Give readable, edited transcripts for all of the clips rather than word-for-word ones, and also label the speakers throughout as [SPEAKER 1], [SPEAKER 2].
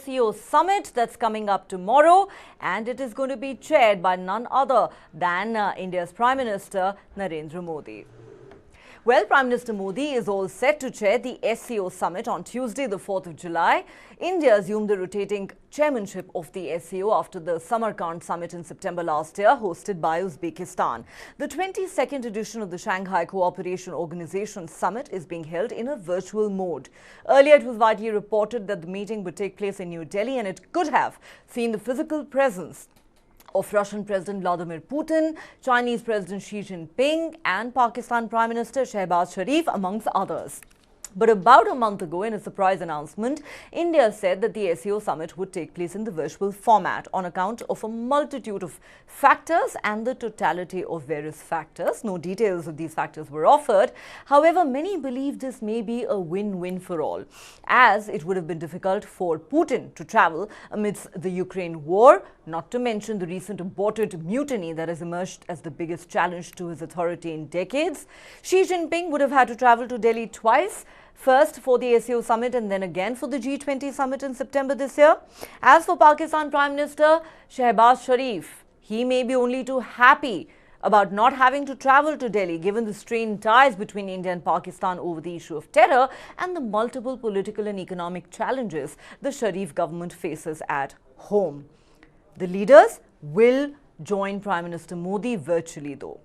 [SPEAKER 1] SCO Summit that's coming up tomorrow, and it is going to be chaired by none other than India's Prime Minister Narendra Modi. Well, Prime Minister Modi is all set to chair the SCO Summit on Tuesday, the 4th of July. India assumed the rotating chairmanship of the SCO after the Samarkand Summit in September last year, hosted by Uzbekistan. The 22nd edition of the Shanghai Cooperation Organization Summit is being held in a virtual mode. Earlier, it was widely reported that the meeting would take place in New Delhi, and it could have seen the physical presence of Russian President Vladimir Putin, Chinese President Xi Jinping and Pakistan Prime Minister Shehbaz Sharif, amongst others. But about a month ago, in a surprise announcement, India said that the SCO Summit would take place in the virtual format on account of a multitude of factors and the totality of various factors. No details of these factors were offered. However, many believe this may be a win-win for all, as it would have been difficult for Putin to travel amidst the Ukraine war, not to mention the recent aborted mutiny that has emerged as the biggest challenge to his authority in decades. Xi Jinping would have had to travel to Delhi twice, first for the SCO Summit and then again for the G20 Summit in September this year. As for Pakistan Prime Minister Shehbaz Sharif, he may be only too happy about not having to travel to Delhi, given the strained ties between India and Pakistan over the issue of terror and the multiple political and economic challenges the Sharif government faces at home. The leaders will join Prime Minister Modi virtually, though.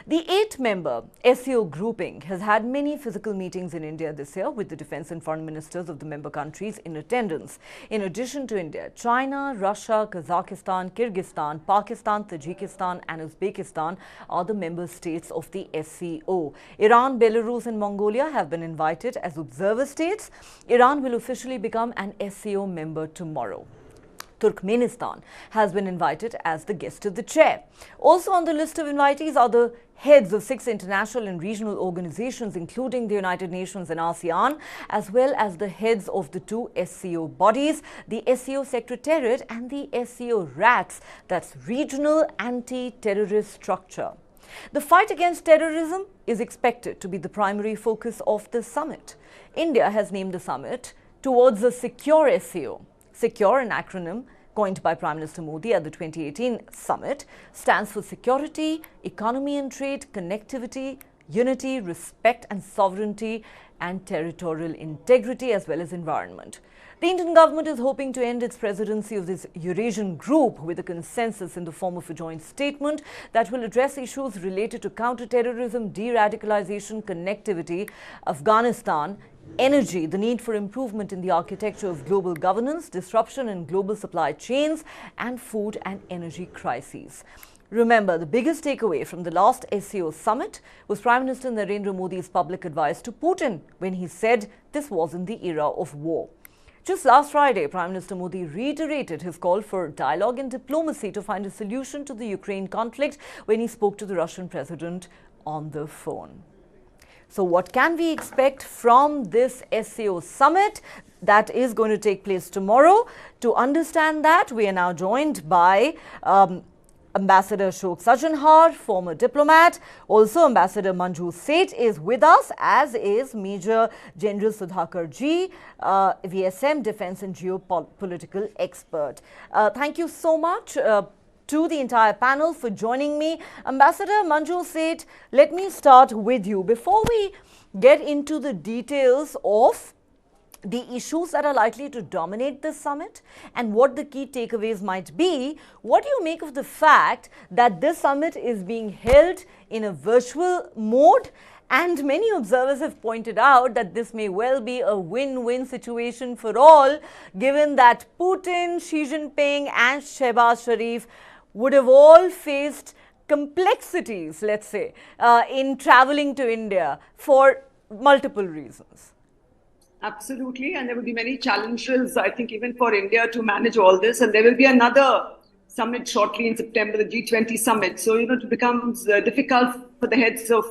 [SPEAKER 1] The 8-member SCO grouping has had many physical meetings in India this year, with the defense and foreign ministers of the member countries in attendance. In addition to India, China, Russia, Kazakhstan, Kyrgyzstan, Pakistan, Tajikistan and Uzbekistan are the member states of the SCO. Iran, Belarus and Mongolia have been invited as observer states. Iran will officially become an SCO member tomorrow. Turkmenistan has been invited as the guest of the chair. Also on the list of invitees are the heads of 6 international and regional organizations, including the United Nations and ASEAN, as well as the heads of the 2 SCO bodies, the SCO Secretariat and the SCO RATS, that's Regional Anti-Terrorist Structure. The fight against terrorism is expected to be the primary focus of the summit. India has named the summit towards a secure SCO. SECURE, an acronym coined by Prime Minister Modi at the 2018 summit, stands for security, economy and trade, connectivity, unity, respect and sovereignty, and territorial integrity, as well as environment. The Indian government is hoping to end its presidency of this Eurasian group with a consensus in the form of a joint statement that will address issues related to counter-terrorism, de-radicalization, connectivity, Afghanistan, energy, the need for improvement in the architecture of global governance, disruption in global supply chains, and food and energy crises. Remember, the biggest takeaway from the last SCO summit was Prime Minister Narendra Modi's public advice to Putin when he said this wasn't the era of war. Just last Friday, Prime Minister Modi reiterated his call for dialogue and diplomacy to find a solution to the Ukraine conflict when he spoke to the Russian president on the phone. So what can we expect from this SCO summit that is going to take place tomorrow? To understand that, we are now joined by Ambassador Ashok Sajanhar, former diplomat. Also, Ambassador Manju Seth is with us, as is Major General Sudhakar Ji, VSM, Defense and Geopolitical Expert. Thank you so much to the entire panel for joining me. Ambassador Manju Seth, let me start with you. Before we get into the details of the issues that are likely to dominate this summit and what the key takeaways might be, what do you make of the fact that this summit is being held in a virtual mode? And many observers have pointed out that this may well be a win-win situation for all, given that Putin, Xi Jinping and Shehbaz Sharif would have all faced complexities, let's say, in traveling to India for multiple reasons.
[SPEAKER 2] Absolutely, and there will be many challenges, I think, even for India to manage all this. And there will be another summit shortly in September, the G20 summit. So, it becomes difficult for the heads of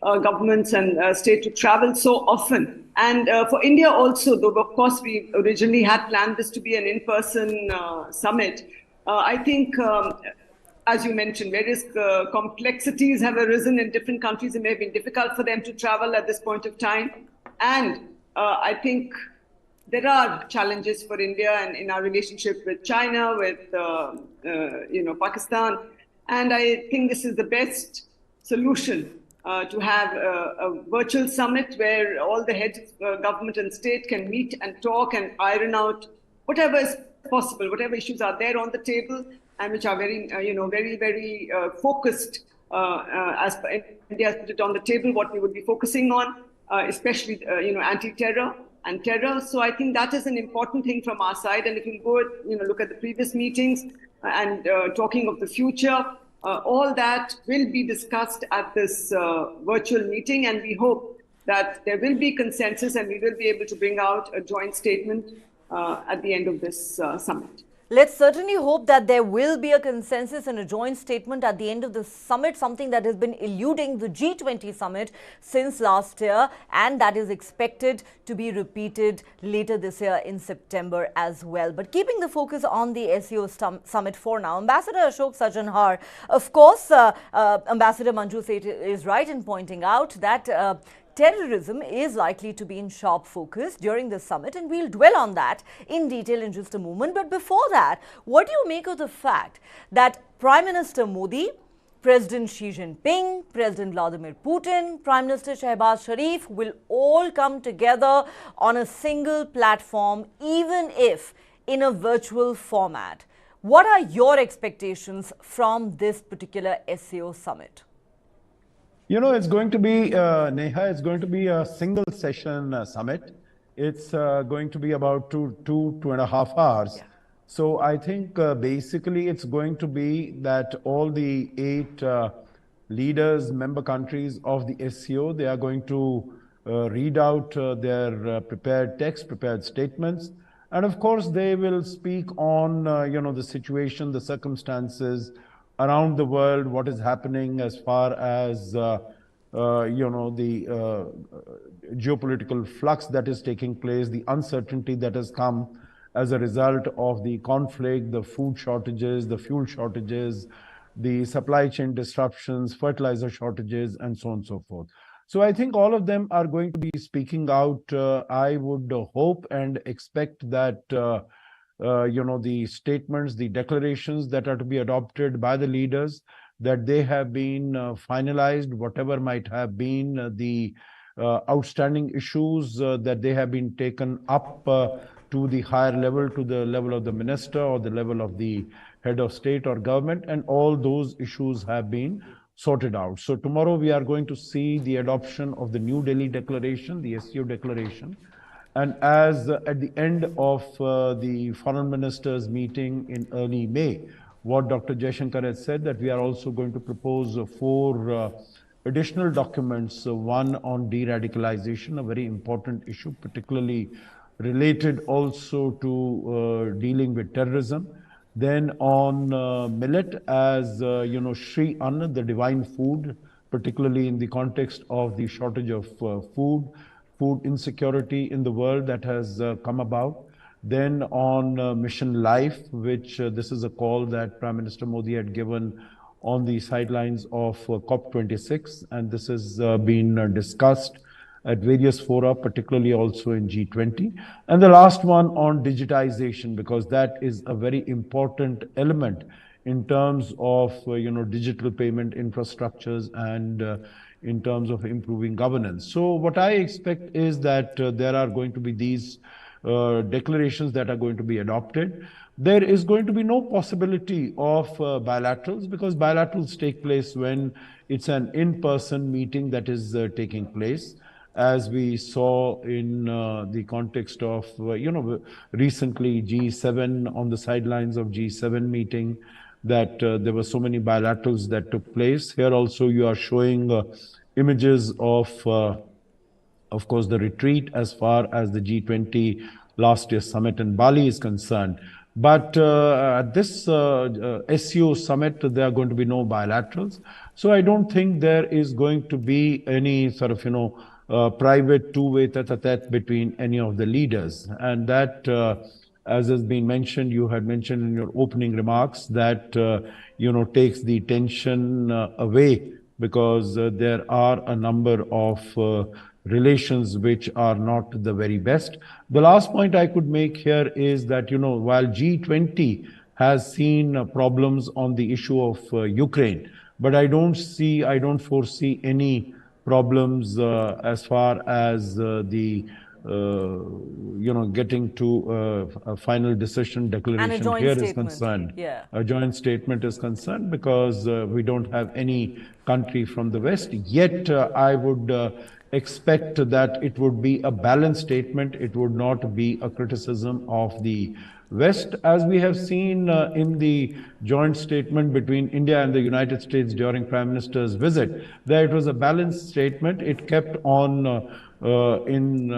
[SPEAKER 2] governments and state to travel so often. And for India also, though, of course, we originally had planned this to be an in-person summit. I think, as you mentioned, various complexities have arisen in different countries. It may have been difficult for them to travel at this point of time. And I think there are challenges for India and in our relationship with China, with Pakistan, and I think this is the best solution to have a virtual summit where all the heads of government and state can meet and talk and iron out whatever is possible, whatever issues are there on the table and which are very, very focused as India has put it on the table, what we would be focusing on, especially, anti-terror and terror. So I think that is an important thing from our side. And if you go, look at the previous meetings and talking of the future, all that will be discussed at this virtual meeting. And we hope that there will be consensus and we will be able to bring out a joint statement at the end of this summit.
[SPEAKER 1] Let's certainly hope that there will be a consensus and a joint statement at the end of the summit, something that has been eluding the G20 summit since last year, and that is expected to be repeated later this year in September as well. But keeping the focus on the SCO summit for now, Ambassador Ashok Sajjanhar, of course, Ambassador Manju Seth is right in pointing out that terrorism is likely to be in sharp focus during this summit, and we'll dwell on that in detail in just a moment. But before that, what do you make of the fact that Prime Minister Modi, President Xi Jinping, President Vladimir Putin, Prime Minister Shehbaz Sharif will all come together on a single platform, even if in a virtual format? What are your expectations from this particular SCO summit?
[SPEAKER 3] It's going to be, Neha, it's going to be a single session summit. It's going to be about two and a half hours. Yeah. So I think basically it's going to be that all the 8 leaders, member countries of the SCO, they are going to read out their prepared text, prepared statements. And of course, they will speak on, the situation, the circumstances around the world, what is happening as far as, the geopolitical flux that is taking place, the uncertainty that has come as a result of the conflict, the food shortages, the fuel shortages, the supply chain disruptions, fertilizer shortages, and so on and so forth. So I think all of them are going to be speaking out. I would hope and expect that the statements, the declarations that are to be adopted by the leaders, that they have been finalized, whatever might have been the outstanding issues that they have been taken up to the higher level, to the level of the minister or the level of the head of state or government, and all those issues have been sorted out. So tomorrow we are going to see the adoption of the New Delhi Declaration, the SCO Declaration. And as at the end of the foreign ministers meeting in early May, what Dr. Jaishankar has said, that we are also going to propose 4 additional documents, one on de-radicalization, a very important issue, particularly related also to dealing with terrorism. Then on millet as, Shri Anna, the divine food, particularly in the context of the shortage of food insecurity in the world that has come about. Then on Mission Life, which this is a call that Prime Minister Modi had given on the sidelines of COP26, and this has been discussed at various fora, particularly also in G20. And the last one on digitization, because that is a very important element in terms of digital payment infrastructures and in terms of improving governance. So what I expect is that there are going to be these declarations that are going to be adopted. There is going to be no possibility of bilaterals, because bilaterals take place when it's an in-person meeting that is taking place, as we saw in the context of, recently G7, on the sidelines of G7 meeting, that there were so many bilaterals that took place. Here also you are showing images of course, the retreat as far as the G20 last year's summit in Bali is concerned. But at this SCO summit, there are going to be no bilaterals. So I don't think there is going to be any sort of, private two-way tete-a-tete between any of the leaders. And that, as has been mentioned, you had mentioned in your opening remarks, that, takes the tension away, because there are a number of relations which are not the very best. The last point I could make here is that, while G20 has seen problems on the issue of Ukraine, but I don't foresee any problems as far as getting to a final decision declaration here is concerned.
[SPEAKER 1] Yeah.
[SPEAKER 3] A joint statement is concerned, because we don't have any country from the West. Yet I would expect that it would be a balanced statement. It would not be a criticism of the West, as we have seen in the joint statement between India and the United States during Prime Minister's visit, that it was a balanced statement. It kept on in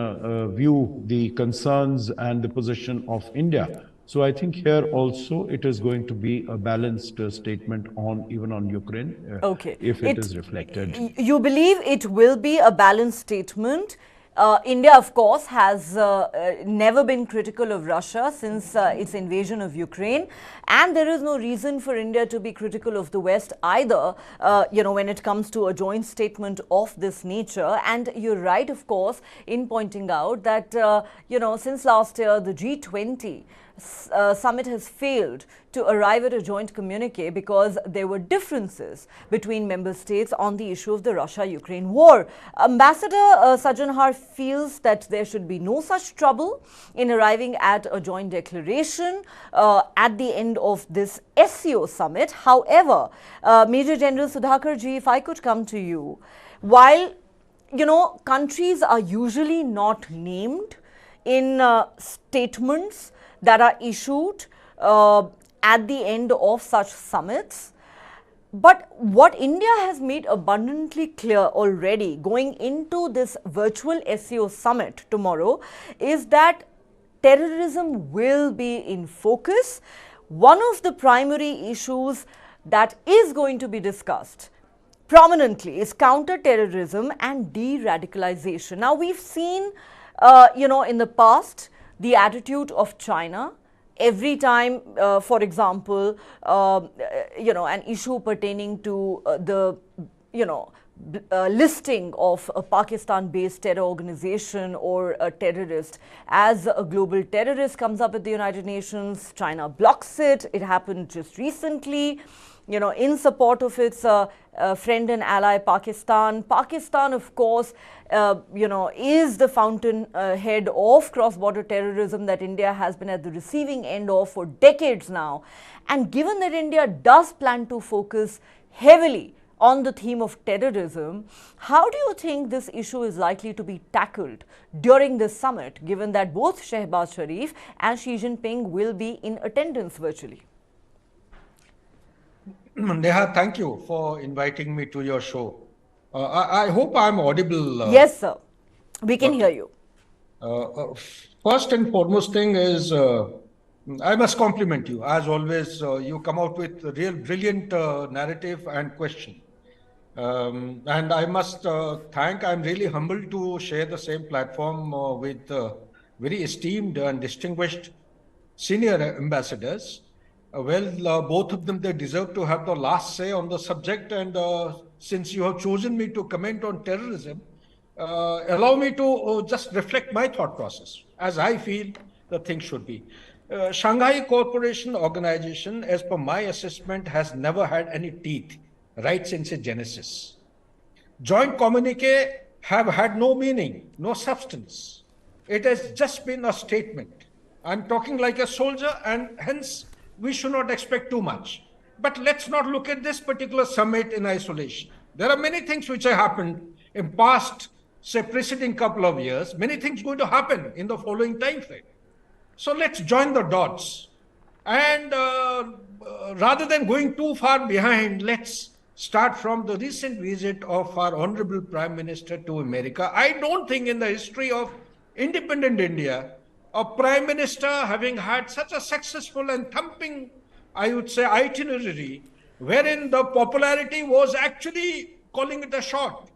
[SPEAKER 3] view the concerns and the position of India. So I think here also it is going to be a balanced statement even on Ukraine, if it is reflected.
[SPEAKER 1] You believe it will be a balanced statement? India, of course, has never been critical of Russia since its invasion of Ukraine, and there is no reason for India to be critical of the West either, when it comes to a joint statement of this nature. And you're right, of course, in pointing out that, since last year, the G20 summit has failed to arrive at a joint communique because there were differences between member states on the issue of the Russia-Ukraine war. Ambassador Sajanhar feels that there should be no such trouble in arriving at a joint declaration at the end of this SCO summit. However, Major General Sudhakar ji, if I could come to you, while countries are usually not named in statements that are issued at the end of such summits, but what India has made abundantly clear already going into this virtual SCO summit tomorrow is that terrorism will be in focus. One of the primary issues that is going to be discussed prominently is counter-terrorism and de-radicalization. Now, we've seen, in the past, the attitude of China every time, for example, an issue pertaining to the, listing of a Pakistan-based terror organization or a terrorist as a global terrorist comes up at the United Nations. China blocks it. It happened just recently, in support of its friend and ally Pakistan. Pakistan, of course, is the fountainhead of cross-border terrorism that India has been at the receiving end of for decades now. And given that India does plan to focus heavily on the theme of terrorism, how do you think this issue is likely to be tackled during this summit, given that both Shehbaz Sharif and Xi Jinping will be in attendance virtually?
[SPEAKER 4] Neha, thank you for inviting me to your show. I hope I'm audible.
[SPEAKER 1] Yes, sir. We can hear you.
[SPEAKER 4] First and foremost thing is, I must compliment you. As always, you come out with a real brilliant narrative and question. And I must I'm really humbled to share the same platform with very esteemed and distinguished senior ambassadors. Both of them, they deserve to have the last say on the subject. And since you have chosen me to comment on terrorism, allow me to just reflect my thought process as I feel the thing should be. Shanghai Cooperation Organization, as per my assessment, has never had any teeth right since its genesis. Joint communique have had no meaning, no substance. It has just been a statement. I'm talking like a soldier, and hence we should not expect too much. But let's not look at this particular summit in isolation. There are many things which have happened in past, say, preceding couple of years. Many things going to happen in the following time frame. So let's join the dots. And rather than going too far behind, let's start from the recent visit of our Honorable Prime Minister to America. I don't think in the history of independent India, a Prime Minister having had such a successful and thumping, I would say, itinerary, wherein the popularity was actually calling it a shot.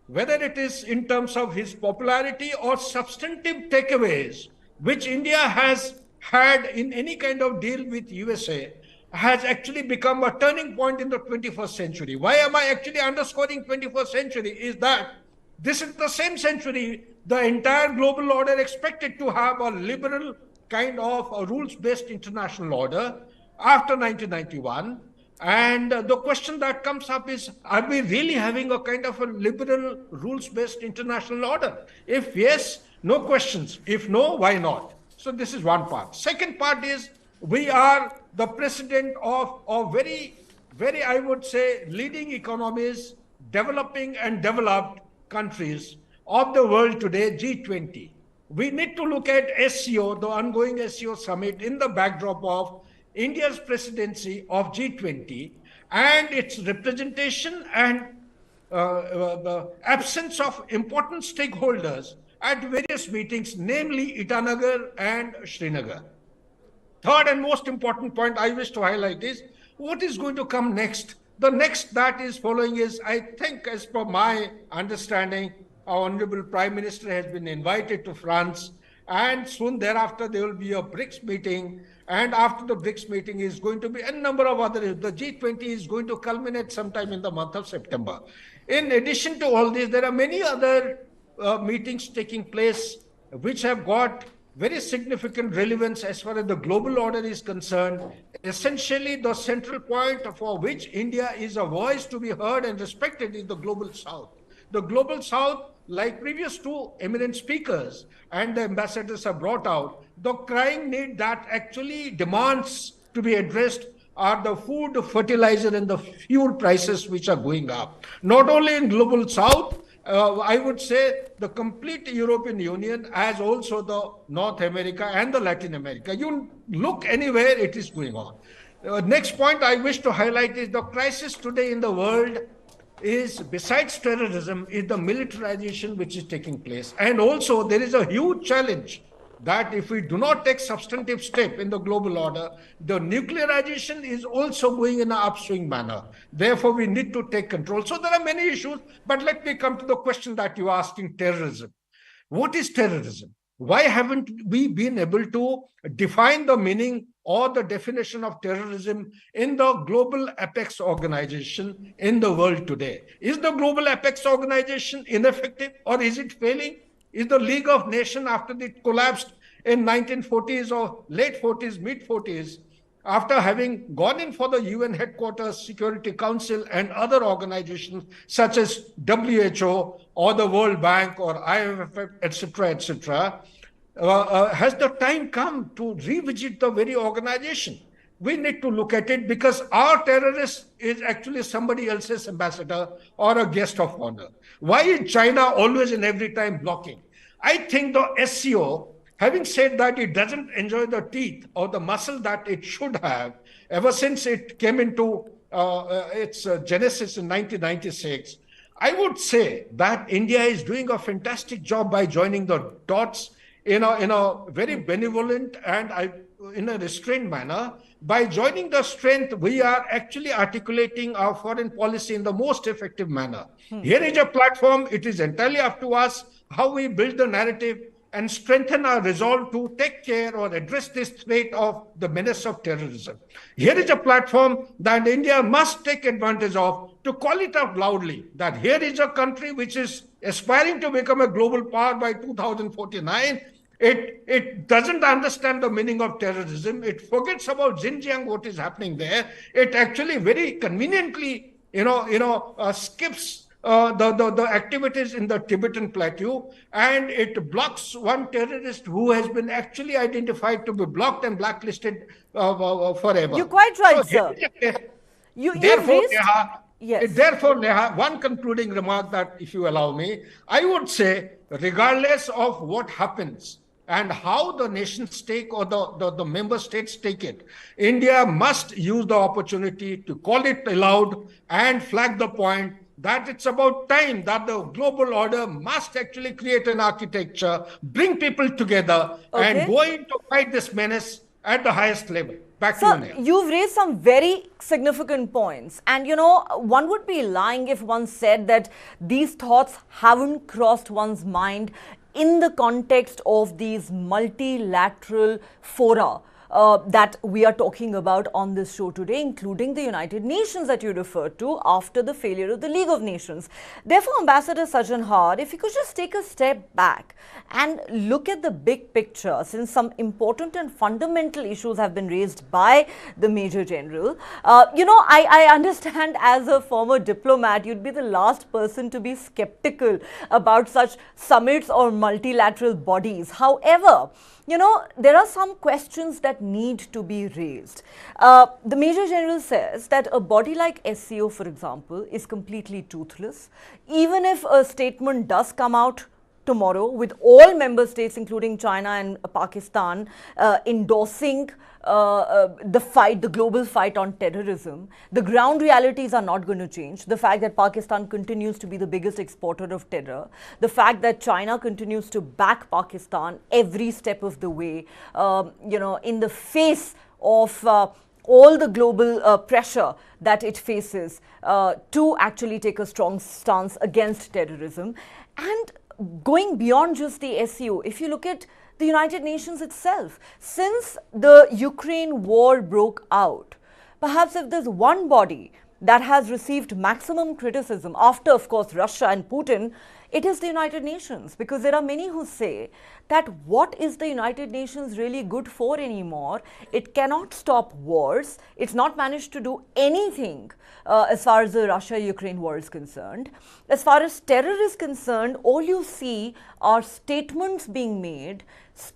[SPEAKER 4] Whether it is in terms of his popularity or substantive takeaways, which India has had in any kind of deal with USA, has actually become a turning point in the 21st century. Why am I actually underscoring 21st century? Is that This is the same century, the entire global order expected to have a liberal kind of a rules-based international order after 1991. And the question that comes up is, are we really having a kind of a liberal rules-based international order? If yes, no questions. If no, why not? So this is one part. Second part is, we are the president of very, I would say, leading economies, developing and developed countries of the world today, G20. We need to look at SCO, the ongoing SCO Summit, in the backdrop of India's presidency of G20 and its representation and the absence of important stakeholders at various meetings, namely Itanagar and Srinagar. Third and most important point I wish to highlight is, what is going to come next? The next that is following is, I think, as per my understanding, our Honorable Prime Minister has been invited to France, and soon thereafter there will be a BRICS meeting, and after the BRICS meeting is going to be a number of other, the G20 is going to culminate sometime in the month of September. In addition to all this, there are many other meetings taking place which have got very significant relevance as far as the global order is concerned. Essentially, the central point for which India is a voice to be heard and respected is the Global South. The Global South, like previous two eminent speakers and the ambassadors have brought out, the crying need that actually demands to be addressed are the food, fertilizer, and the fuel prices which are going up. Not only in Global South, I would say the complete European Union, as also the North America and the Latin America. You look anywhere, it is going on. Next point I wish to highlight is the crisis today in the world is, besides terrorism, is the militarization which is taking place. And also there is a huge challenge that if we do not take substantive step in the global order, the nuclearization is also going in an upswing manner. Therefore, we need to take control. So there are many issues, but let me come to the question that you are asking, terrorism. What is terrorism? Why haven't we been able to define the meaning or the definition of terrorism in the global apex organization in the world today? Is the global apex organization ineffective, or is it failing? Is the League of Nations, after it collapsed in 1940s or late 40s, mid 40s, after having gone in for the UN headquarters, Security Council, and other organizations such as WHO or the World Bank or IMF, etc., has the time come to revisit the very organization? We need to look at it, because our terrorist is actually somebody else's ambassador or a guest of honor. Why is China always and every time blocking? I think the SCO, having said that it doesn't enjoy the teeth or the muscle that it should have, ever since it came into its genesis in 1996, I would say that India is doing a fantastic job by joining the dots in a very benevolent and in a restrained manner. By joining the strength, we are actually articulating our foreign policy in the most effective manner. Here is a platform. It is entirely up to us how we build the narrative and strengthen our resolve to take care or address this threat of the menace of terrorism. Here is a platform that India must take advantage of to call it out loudly, that here is a country which is aspiring to become a global power by 2049. It doesn't understand the meaning of terrorism. It forgets about Xinjiang, what is happening there. It actually very conveniently, skips the activities in the Tibetan plateau, and it blocks one terrorist who has been actually identified to be blocked and blacklisted forever.
[SPEAKER 1] You're quite right,
[SPEAKER 4] so,
[SPEAKER 1] sir.
[SPEAKER 4] Therefore, Neha, one concluding remark that, if you allow me, I would say, regardless of what happens and how the nation state or the member states take it, India must use the opportunity to call it aloud and flag the point that it's about time that the global order must actually create an architecture, bring people together, and go in to fight this menace at the highest level. Back to you, Neha.
[SPEAKER 1] You've raised some very significant points. And, one would be lying if one said that these thoughts haven't crossed one's mind in the context of these multilateral fora. that we are talking about on this show today, including the United Nations that you referred to after the failure of the League of Nations. Therefore, Ambassador Sajjan, if you could just take a step back and look at the big picture, since some important and fundamental issues have been raised by the Major General. I understand as a former diplomat, you'd be the last person to be skeptical about such summits or multilateral bodies. However, there are some questions that need to be raised. The Major General says that a body like SCO, for example, is completely toothless. Even if a statement does come out tomorrow with all member states, including China and Pakistan, endorsing the global fight on terrorism, the ground realities are not going to change. The fact that Pakistan continues to be the biggest exporter of terror, the fact that China continues to back Pakistan every step of the way, in the face of all the global pressure that it faces to actually take a strong stance against terrorism. And going beyond just the SCO, if you look at the United Nations itself, since the Ukraine war broke out, perhaps if there's one body that has received maximum criticism after, of course, Russia and Putin, it is the United Nations, because there are many who say that what is the United Nations really good for anymore? It cannot stop wars. It's not managed to do anything as far as the Russia-Ukraine war is concerned. As far as terror is concerned, all you see are statements being made,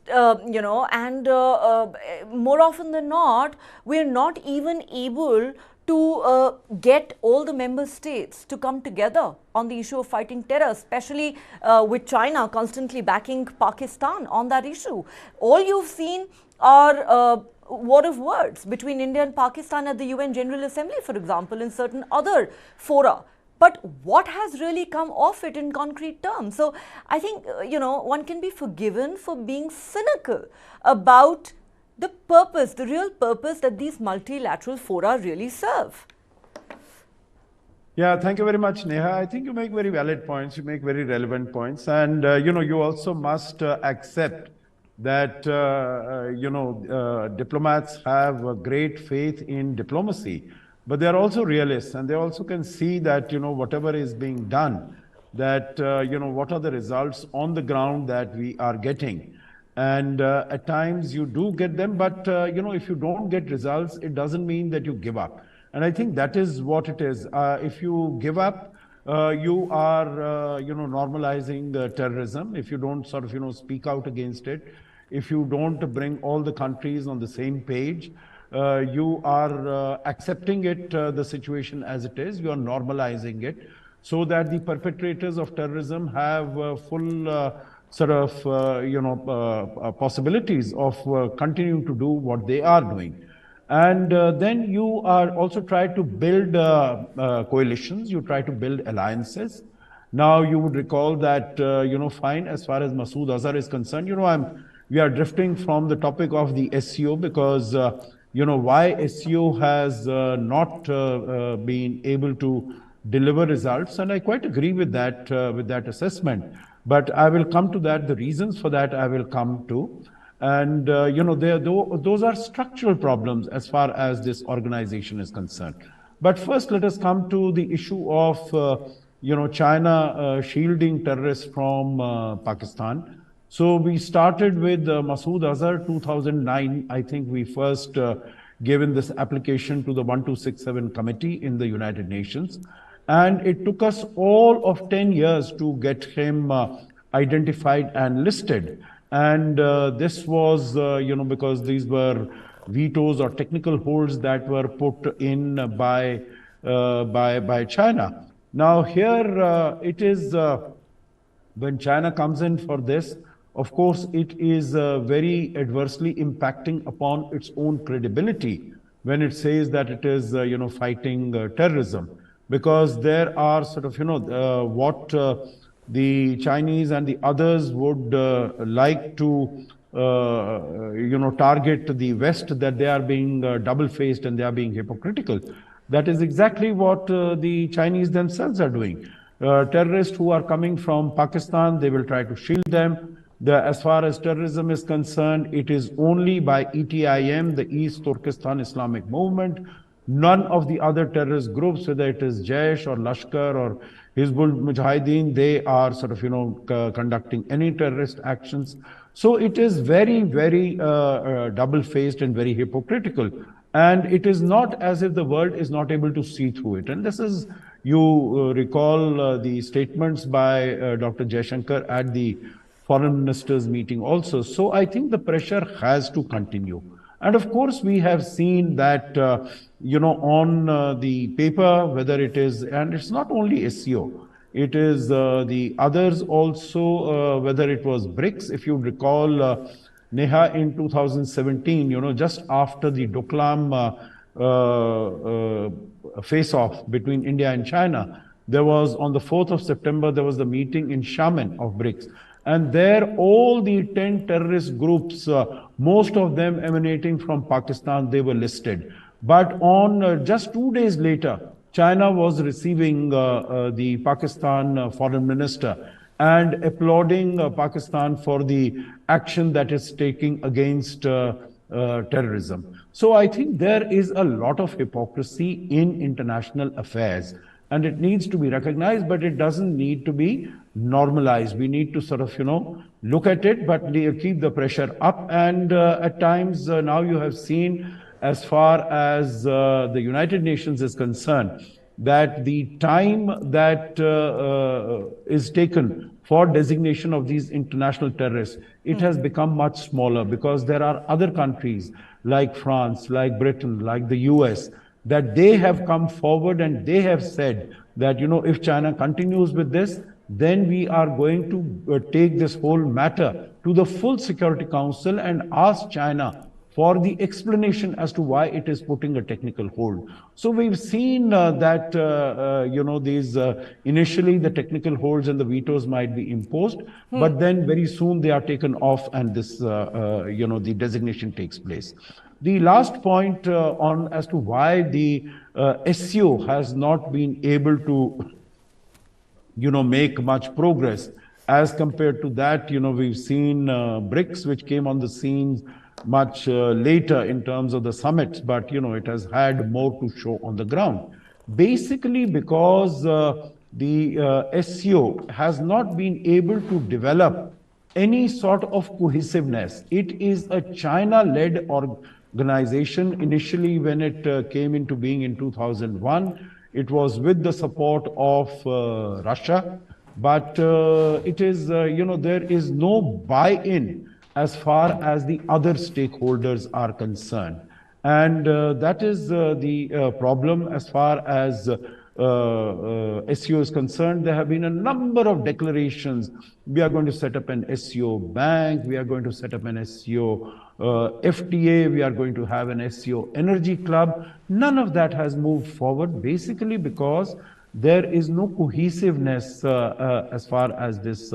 [SPEAKER 1] and more often than not, we're not even able to get all the member states to come together on the issue of fighting terror, especially with China constantly backing Pakistan on that issue. All you've seen are war of words between India and Pakistan at the UN General Assembly, for example, in certain other fora. But what has really come off it in concrete terms? So I think, one can be forgiven for being cynical about the purpose, the real purpose that these multilateral fora really serve.
[SPEAKER 3] Yeah, thank you very much, Neha. I think you make very valid points. You make very relevant points. And, you also must accept that, diplomats have a great faith in diplomacy, but they're also realists, and they also can see that, whatever is being done, that, what are the results on the ground that we are getting. And at times you do get them, but, if you don't get results, it doesn't mean that you give up. And I think that is what it is. If you give up, you are, normalizing terrorism. If you don't sort of, speak out against it, if you don't bring all the countries on the same page, you are accepting it, the situation as it is. You are normalizing it so that the perpetrators of terrorism have full possibilities of continuing to do what they are doing. And then you are also try to build coalitions, you try to build alliances. Now you would recall that, fine, as far as Masood Azhar is concerned, we are drifting from the topic of the SCO because, why SCO has not been able to deliver results. And I quite agree with that assessment. But I will come to that. The reasons for that I will come to. And, those are structural problems as far as this organization is concerned. But first, let us come to the issue of, China shielding terrorists from Pakistan. So we started with Masood Azhar 2009. I think we first given this application to the 1267 committee in the United Nations. And it took us all of 10 years to get him identified and listed. And this was, because these were vetoes or technical holds that were put in by China. Now here it is, when China comes in for this, of course, it is very adversely impacting upon its own credibility when it says that it is, fighting terrorism. Because there are sort of, what the Chinese and the others would like to, target the West, that they are being double-faced and they are being hypocritical. That is exactly what the Chinese themselves are doing. Terrorists who are coming from Pakistan, they will try to shield them. As far as terrorism is concerned, it is only by ETIM, the East Turkestan Islamic Movement. None of the other terrorist groups, whether it is Jaish or Lashkar or Hizbul Mujahideen, they are sort of, conducting any terrorist actions. So it is very, very double-faced and very hypocritical. And it is not as if the world is not able to see through it. And this is, you recall the statements by Dr. Jaishankar at the foreign ministers meeting also. So I think the pressure has to continue. And of course, we have seen that, on the paper, whether it is, and it's not only SCO, it is the others also, whether it was BRICS, if you recall, Neha, in 2017, just after the Doklam face-off between India and China, there was, on the 4th of September, there was the meeting in Xiamen of BRICS. And there, all the 10 terrorist groups, most of them emanating from Pakistan, they were listed. But on just 2 days later, China was receiving the Pakistan foreign minister and applauding Pakistan for the action that is taking against terrorism. So I think there is a lot of hypocrisy in international affairs. And it needs to be recognized, but it doesn't need to be normalized. We need to sort of, look at it, but keep the pressure up. And at times now you have seen, as far as the United Nations is concerned, that the time that is taken for designation of these international terrorists, it has become much smaller because there are other countries like France, like Britain, like the US, that they have come forward and they have said that, if China continues with this, then we are going to take this whole matter to the full Security Council and ask China for the explanation as to why it is putting a technical hold. So we've seen that, these initially the technical holds and the vetoes might be imposed, but then very soon they are taken off and this, the designation takes place. The last point on as to why the SCO has not been able to, make much progress as compared to that, we've seen BRICS, which came on the scenes much later in terms of the summits, but, it has had more to show on the ground. Basically because the SCO has not been able to develop any sort of cohesiveness. It is a China-led organization. Initially, when it came into being in 2001, it was with the support of Russia, but it is, there is no buy-in as far as the other stakeholders are concerned. And that is the problem as far as SCO is concerned. There have been a number of declarations. We are going to set up an SCO bank. We are going to set up an SCO FTA. We are going to have an SCO energy club. None of that has moved forward, basically because there is no cohesiveness as far as this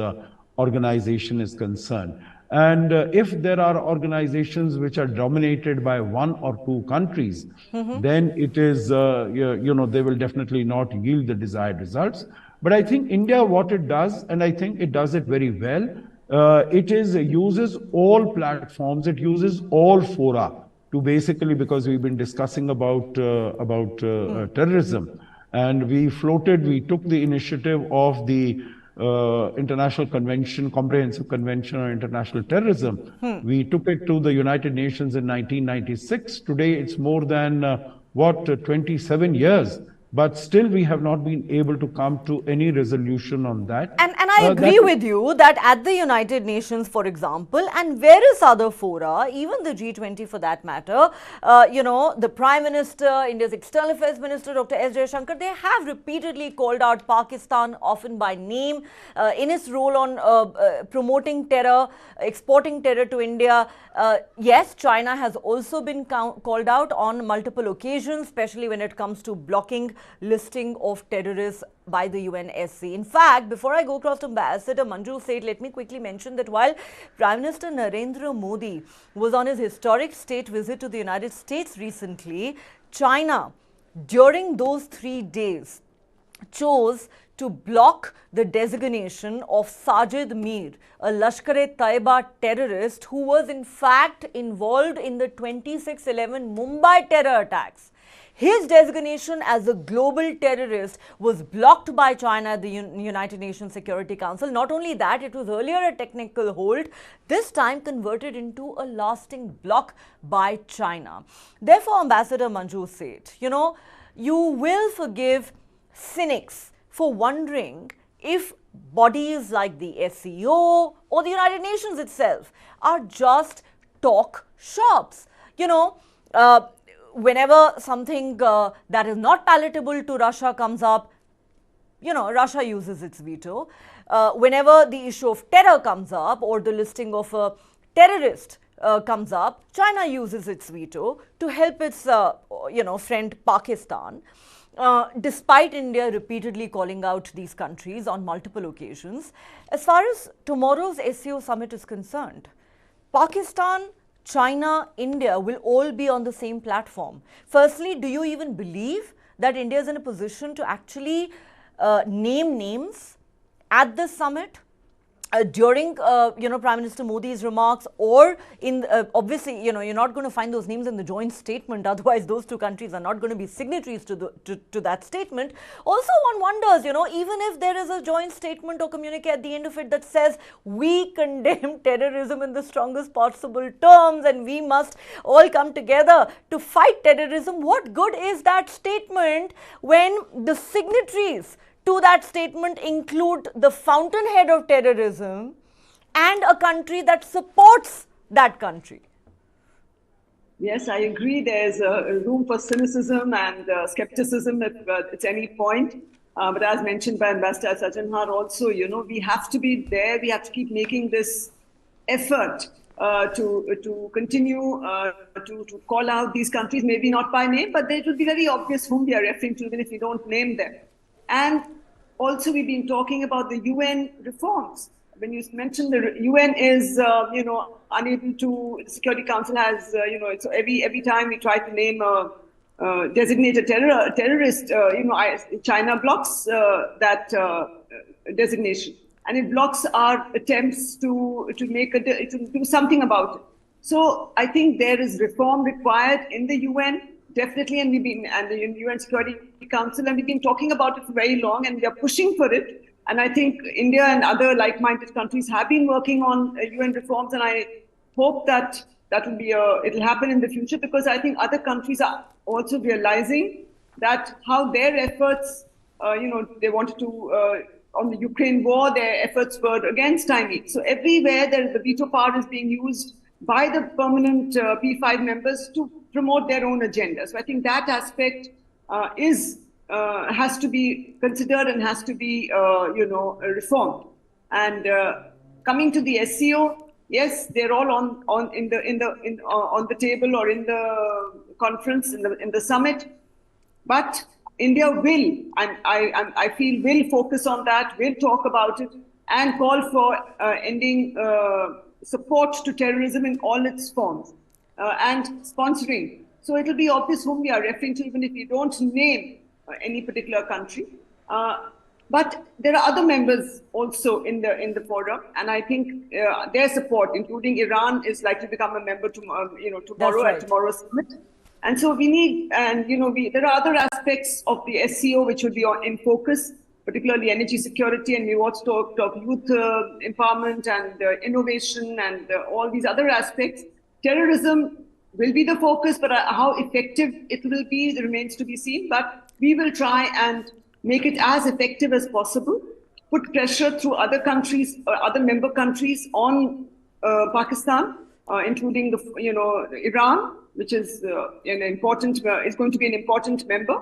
[SPEAKER 3] organization is concerned. And if there are organizations which are dominated by one or two countries, then it is, they will definitely not yield the desired results. But I think India, what it does, and I think it does it very well, it uses all platforms, it uses all fora to basically, because we've been discussing about terrorism, and we took the initiative of the International Convention, Comprehensive Convention on International Terrorism. We took it to the United Nations in 1996. Today, it's more than, 27 years. But still, we have not been able to come to any resolution on that.
[SPEAKER 1] And I agree with you that at the United Nations, for example, and various other fora, even the G20 for that matter, the Prime Minister, India's External Affairs Minister, Dr. S. Jaishankar, they have repeatedly called out Pakistan, often by name, in its role on promoting terror, exporting terror to India. Yes, China has also been called out on multiple occasions, especially when it comes to blocking listing of terrorists by the UNSC. In fact, before I go across to Ambassador Manju Seth, let me quickly mention that while Prime Minister Narendra Modi was on his historic state visit to the United States recently, China, during those 3 days, chose to block the designation of Sajid Mir, a Lashkar-e-Taiba terrorist who was in fact involved in the 26/11 Mumbai terror attacks. His designation as a global terrorist was blocked by China at the United Nations Security Council. Not only that, it was earlier a technical hold, this time converted into a lasting block by China. Therefore, Ambassador Manju said, you will forgive cynics for wondering if bodies like the SCO or the United Nations itself are just talk shops. Whenever something that is not palatable to Russia comes up, Russia uses its veto. Whenever the issue of terror comes up or the listing of a terrorist comes up, China uses its veto to help its, friend Pakistan. Despite India repeatedly calling out these countries on multiple occasions. As far as tomorrow's SCO summit is concerned, Pakistan, China, India will all be on the same platform. Firstly, do you even believe that India is in a position to actually name names at this summit? During, Prime Minister Modi's remarks, or in, obviously, you're not going to find those names in the joint statement. Otherwise, those two countries are not going to be signatories to that statement. Also, one wonders, even if there is a joint statement or communique at the end of it that says we condemn terrorism in the strongest possible terms and we must all come together to fight terrorism, what good is that statement when the signatories to that statement include the fountainhead of terrorism and a country that supports that country?
[SPEAKER 2] Yes, I agree. There's a room for cynicism and skepticism at any point. But as mentioned by Ambassador Sajanhar also, we have to be there. We have to keep making this effort to continue to call out these countries, maybe not by name, but it will be very obvious whom we are referring to, even if we don't name them. And also, we've been talking about the UN reforms. When you mentioned the UN is, unable to, the Security Council has, so every time we try to name designate a terrorist, China blocks that designation, and it blocks our attempts to do something about it. So I think there is reform required in the UN. Definitely, and the UN Security Council, and we've been talking about it for very long, and we are pushing for it. And I think India and other like-minded countries have been working on UN reforms, and I hope that it'll happen in the future, because I think other countries are also realizing that how their efforts, they wanted to on the Ukraine war, their efforts were against Chinese. So everywhere the veto power is being used by the permanent P5 members to promote their own agenda. So I think that aspect has to be considered and has to be, reformed. And coming to the SCO, yes, they're all on the table or in the conference, in the summit. But India will, and I feel will focus on that, will talk about it, and call for ending support to terrorism in all its forms, and sponsoring. So it'll be obvious whom we are referring to, even if we don't name any particular country. But there are other members also in the forum, and I think their support, including Iran, is likely to become a member tomorrow at tomorrow's summit. And so we need, and there are other aspects of the SCO which will be in focus, particularly energy security, and we also talk youth empowerment and innovation and all these other aspects. Terrorism will be the focus, but how effective it will be remains to be seen. But we will try and make it as effective as possible, put pressure through other countries, other member countries on Pakistan, including Iran, which is is going to be an important member,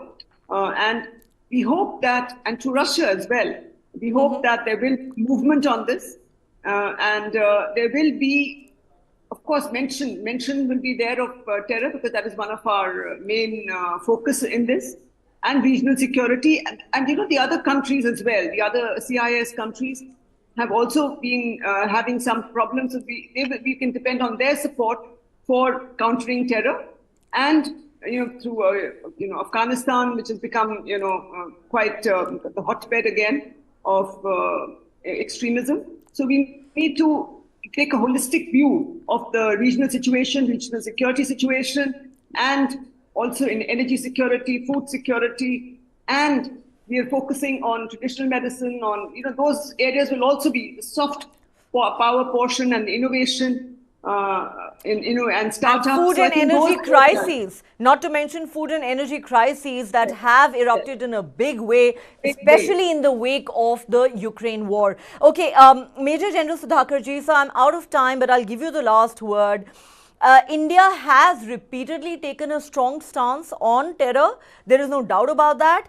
[SPEAKER 2] and we hope that, and to Russia as well, we hope that there will be movement on this, and there will be, of course, mention will be there of terror, because that is one of our main focus in this, and regional security, and the other countries as well, the other CIS countries have also been having some problems. So we can depend on their support for countering terror and through Afghanistan, which has become quite the hotbed again of extremism. So we need to take a holistic view of the regional situation, regional security situation, and also in energy security, food security, and we are focusing on traditional medicine, on those areas will also be the soft power portion and innovation. And startups.
[SPEAKER 1] And food and energy crises, not to mention food and energy crises that have erupted in a big way, especially in the wake of the Ukraine war. Okay, Major General Sudhakarji, so I'm out of time, but I'll give you the last word. India has repeatedly taken a strong stance on terror. There is no doubt about that.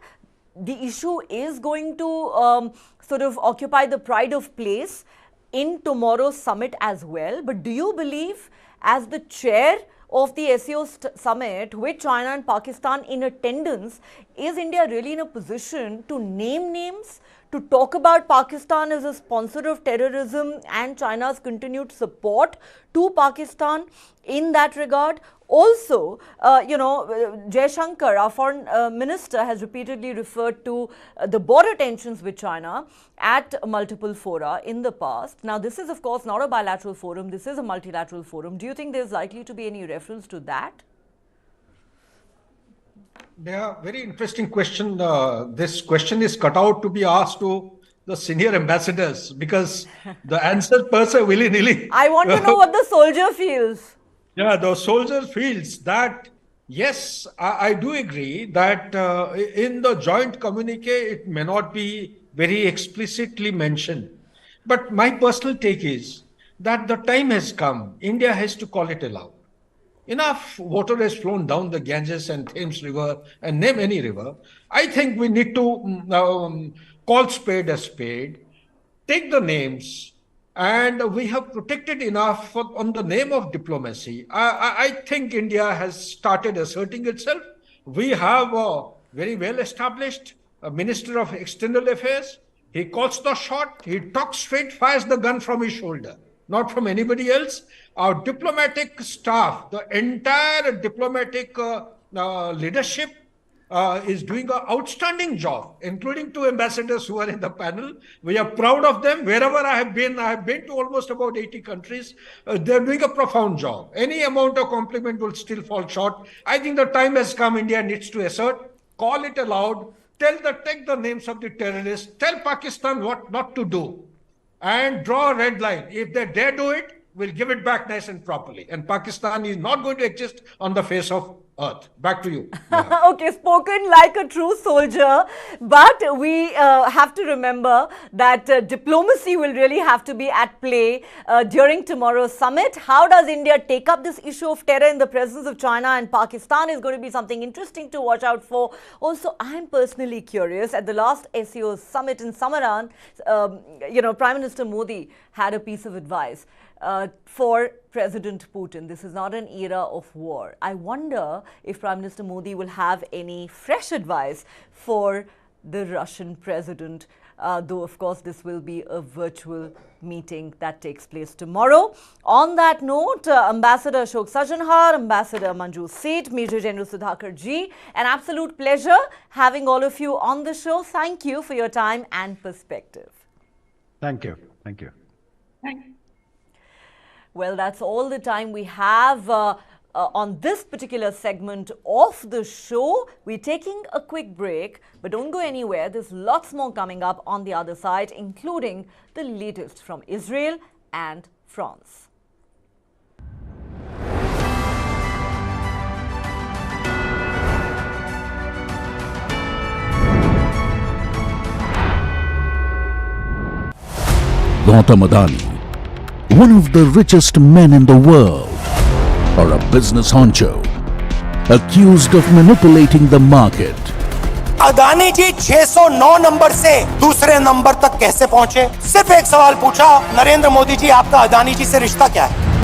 [SPEAKER 1] The issue is going to sort of occupy the pride of place in tomorrow's summit as well. But do you believe, as the chair of the SCO Summit with China and Pakistan in attendance, is India really in a position to name names, to talk about Pakistan as a sponsor of terrorism and China's continued support to Pakistan in that regard? Also, Jaishankar, our foreign minister, has repeatedly referred to the border tensions with China at multiple fora in the past. Now, this is, of course, not a bilateral forum. This is a multilateral forum. Do you think there's likely to be any reference to that?
[SPEAKER 4] Yeah, very interesting question. This question is cut out to be asked to the senior ambassadors, because the answer per se willy-nilly.
[SPEAKER 1] I want to know what the soldier feels.
[SPEAKER 4] Yeah, the soldier feels that, yes, I do agree that in the joint communique, it may not be very explicitly mentioned. But my personal take is that the time has come. India has to call it aloud. Enough water has flown down the Ganges and Thames River, and name any river. I think we need to call spade a spade, take the names, and we have protected enough on the name of diplomacy. I think India has started asserting itself. We have a very well-established Minister of External Affairs. He calls the shot. He talks straight, fires the gun from his shoulder, not from anybody else. Our diplomatic staff, the entire diplomatic leadership is doing an outstanding job, including two ambassadors who are in the panel. We are proud of them. Wherever I have been to almost about 80 countries. They're doing a profound job. Any amount of compliment will still fall short. I think the time has come. India needs to assert, call it aloud, take the names of the terrorists, tell Pakistan what not to do, and draw a red line. If they dare do it, we'll give it back nice and properly. And Pakistan is not going to exist on the face of earth. Back to you. Yeah.
[SPEAKER 1] Okay, spoken like a true soldier. But we have to remember that diplomacy will really have to be at play during tomorrow's summit. How does India take up this issue of terror in the presence of China and Pakistan is going to be something interesting to watch out for. Also, I'm personally curious. At the last SCO Summit in Samaran, Prime Minister Modi had a piece of advice for President Putin. This is not an era of war. I wonder if Prime Minister Modi will have any fresh advice for the Russian president, though of course this will be a virtual meeting that takes place tomorrow. On that note, Ambassador Ashok Sajanhar, Ambassador Manju Seth, Major General Sudhakarji, an absolute pleasure having all of you on the show. Thank you for your time and perspective.
[SPEAKER 3] Thank you. Thank you.
[SPEAKER 2] Thank you.
[SPEAKER 1] Well, that's all the time we have on this particular segment of the show. We're taking a quick break, but don't go anywhere. There's lots more coming up on the other side, including the latest from Israel and France.
[SPEAKER 5] Gautam Adani, one of the richest men in the world, or a business honcho, accused of manipulating the market.
[SPEAKER 6] Adani ji 609 number से दूसरे number तक कैसे पहुंचे? सिर्फ एक सवाल पूछा, नरेंद्र मोदी जी, आपका अदानी जी से रिश्ता क्या है?